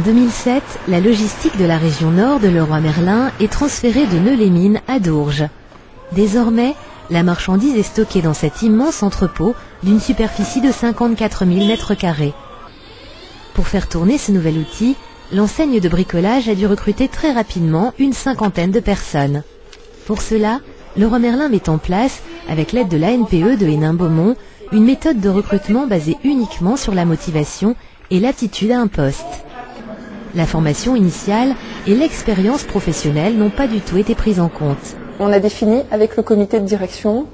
2007, la logistique de la région nord de Leroy Merlin est transférée de Neux-les-Mines à Dourges. Désormais, la marchandise est stockée dans cet immense entrepôt d'une superficie de 54 000 m². Pour faire tourner ce nouvel outil, l'enseigne de bricolage a dû recruter très rapidement une cinquantaine de personnes. Pour cela, Leroy Merlin met en place, avec l'aide de l'ANPE de Hénin-Beaumont, une méthode de recrutement basée uniquement sur la motivation et l'aptitude à un poste. La formation initiale et l'expérience professionnelle n'ont pas du tout été prises en compte. On a défini avec le comité de direction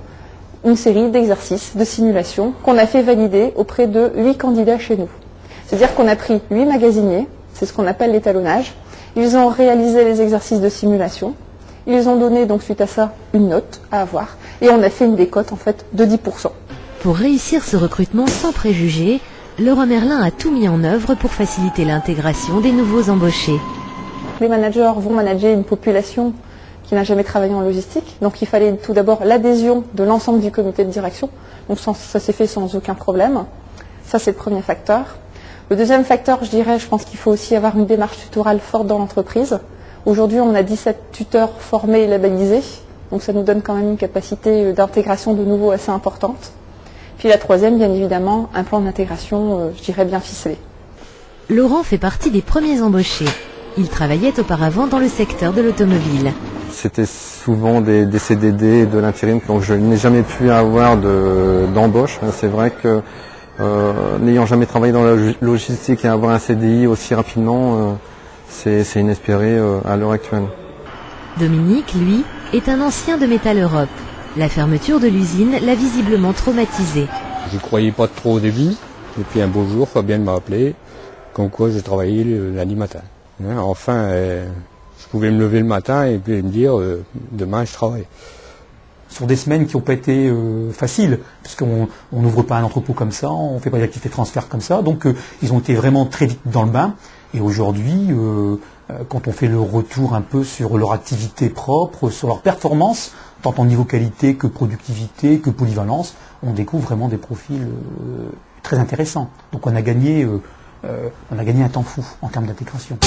une série d'exercices, de simulations qu'on a fait valider auprès de 8 candidats chez nous. C'est-à-dire qu'on a pris 8 magasiniers, c'est ce qu'on appelle l'étalonnage. Ils ont réalisé les exercices de simulation. Ils ont donné donc suite à ça une note à avoir et on a fait une décote en fait de 10%. Pour réussir ce recrutement sans préjugés, Leroy Merlin a tout mis en œuvre pour faciliter l'intégration des nouveaux embauchés. Les managers vont manager une population qui n'a jamais travaillé en logistique, donc il fallait tout d'abord l'adhésion de l'ensemble du comité de direction, donc ça s'est fait sans aucun problème. Ça c'est le premier facteur. Le deuxième facteur, je pense qu'il faut aussi avoir une démarche tutorale forte dans l'entreprise. Aujourd'hui on a 17 tuteurs formés et labellisés, donc ça nous donne quand même une capacité d'intégration de nouveau assez importante. Puis la troisième, bien évidemment, un plan d'intégration, bien ficelé. Laurent fait partie des premiers embauchés. Il travaillait auparavant dans le secteur de l'automobile. C'était souvent des CDD, de l'intérim, donc je n'ai jamais pu avoir d'embauche. C'est vrai que n'ayant jamais travaillé dans la logistique et avoir un CDI aussi rapidement, c'est inespéré à l'heure actuelle. Dominique, lui, est un ancien de Métal Europe. La fermeture de l'usine l'a visiblement traumatisé. Je ne croyais pas trop au début, et puis un beau jour, Fabienne m'a appelé, comme quoi je travaillais le lundi matin. Enfin, je pouvais me lever le matin et puis me dire, demain je travaille. Sur des semaines qui n'ont pas été faciles, puisqu'on n'ouvre pas un entrepôt comme ça, on ne fait pas d'activité de transfert comme ça, donc ils ont été vraiment très vite dans le bain. Et aujourd'hui, quand on fait le retour un peu sur leur activité propre, sur leur performance, tant en niveau qualité que productivité, que polyvalence, on découvre vraiment des profils très intéressants. Donc on a gagné un temps fou en termes d'intégration.